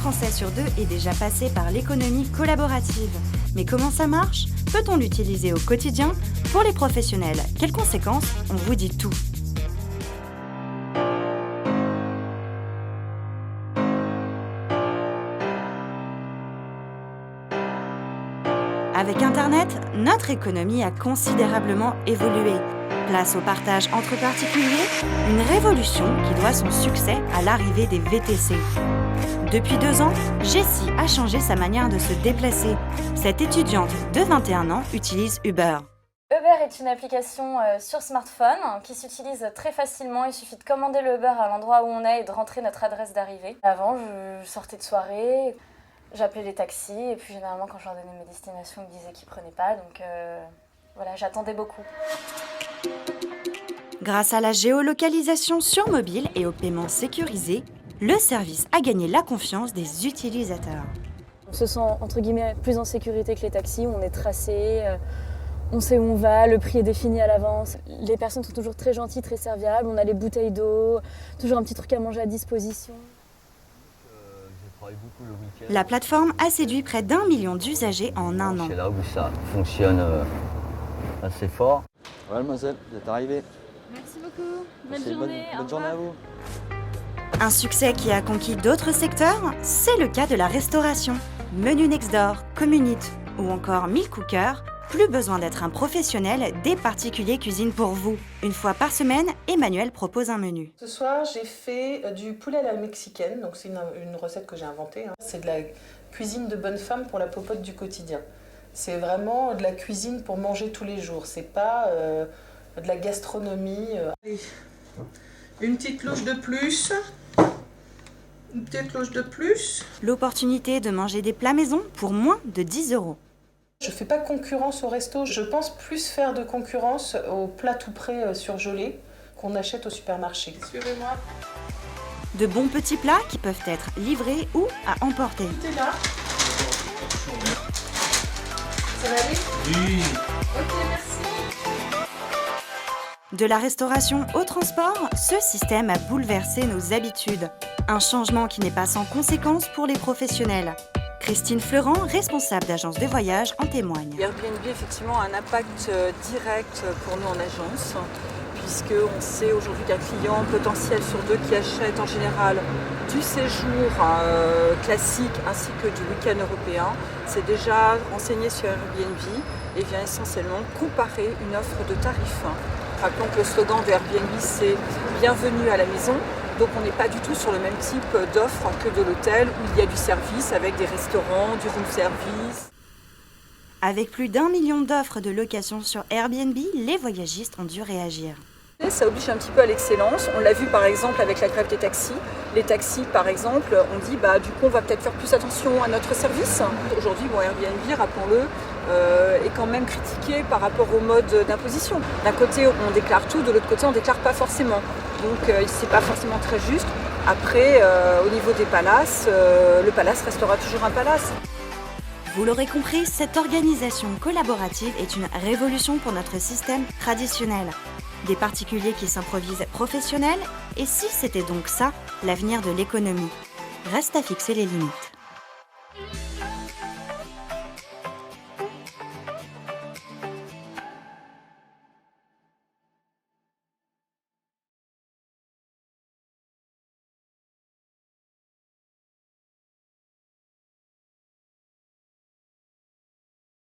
Français sur 2 est déjà passé par l'économie collaborative. Mais comment ça marche? Peut-on l'utiliser au quotidien? Pour les professionnels, quelles conséquences? On vous dit tout. Avec Internet, notre économie a considérablement évolué. Place au partage entre particuliers, une révolution qui doit son succès à l'arrivée des VTC. Depuis 2 ans, Jessie a changé sa manière de se déplacer. Cette étudiante de 21 ans utilise Uber. Uber est une application sur smartphone qui s'utilise très facilement. Il suffit de commander le Uber à l'endroit où on est et de rentrer notre adresse d'arrivée. Avant, je sortais de soirée, j'appelais les taxis et puis généralement quand je leur donnais mes destinations, ils me disaient qu'ils ne prenaient pas. Donc voilà, j'attendais beaucoup. Grâce à la géolocalisation sur mobile et au paiement sécurisé, le service a gagné la confiance des utilisateurs. On se sent entre guillemets plus en sécurité que les taxis, on est tracé, on sait où on va, le prix est défini à l'avance. Les personnes sont toujours très gentilles, très serviables, on a les bouteilles d'eau, toujours un petit truc à manger à disposition. La plateforme a séduit près d'1 million d'usagers en 1 an. C'est là où ça fonctionne assez fort. Voilà, mademoiselle, vous êtes arrivée. Merci beaucoup, Bonne journée à vous. Un succès qui a conquis d'autres secteurs, c'est le cas de la restauration. Menu Nextdoor, Communite ou encore Meal Cooker, plus besoin d'être un professionnel, des particuliers cuisinent pour vous. Une fois par semaine, Emmanuel propose un menu. Ce soir, j'ai fait du poulet à la mexicaine, donc c'est une recette que j'ai inventée. C'est de la cuisine de bonne femme pour la popote du quotidien. C'est vraiment de la cuisine pour manger tous les jours, c'est pas de la gastronomie. Allez. Une petite louche de plus. Une petite louche de plus. L'opportunité de manger des plats maison pour moins de 10 €. Je fais pas concurrence au resto, je pense plus faire de concurrence aux plats tout prêts surgelés qu'on achète au supermarché. Suivez-moi. De bons petits plats qui peuvent être livrés ou à emporter. T'es là. Ça va aller? Oui. Ok, merci. De la restauration au transport, ce système a bouleversé nos habitudes. Un changement qui n'est pas sans conséquences pour les professionnels. Christine Fleurant, responsable d'agence de voyage, en témoigne. Airbnb effectivement a un impact direct pour nous en agence, puisqu'on sait aujourd'hui qu'un client potentiel sur 2 qui achète en général du séjour classique ainsi que du week-end européen s'est déjà renseigné sur Airbnb et vient essentiellement comparer une offre de tarifs. Rappelons que le slogan de Airbnb c'est « Bienvenue à la maison ». Donc on n'est pas du tout sur le même type d'offre que de l'hôtel où il y a du service avec des restaurants, du room service. Avec plus d'1 million d'offres de location sur Airbnb, les voyagistes ont dû réagir. Ça oblige un petit peu à l'excellence. On l'a vu par exemple avec la grève des taxis. Les taxis par exemple, on dit du coup on va peut-être faire plus attention à notre service. Aujourd'hui, Airbnb, rappelons-le, est quand même critiqué par rapport au mode d'imposition. D'un côté on déclare tout, de l'autre côté on ne déclare pas forcément. Donc c'est pas forcément très juste. Après, au niveau des palaces, le palace restera toujours un palace. Vous l'aurez compris, cette organisation collaborative est une révolution pour notre système traditionnel. Des particuliers qui s'improvisent professionnels, et si c'était donc ça, l'avenir de l'économie? Reste à fixer les limites.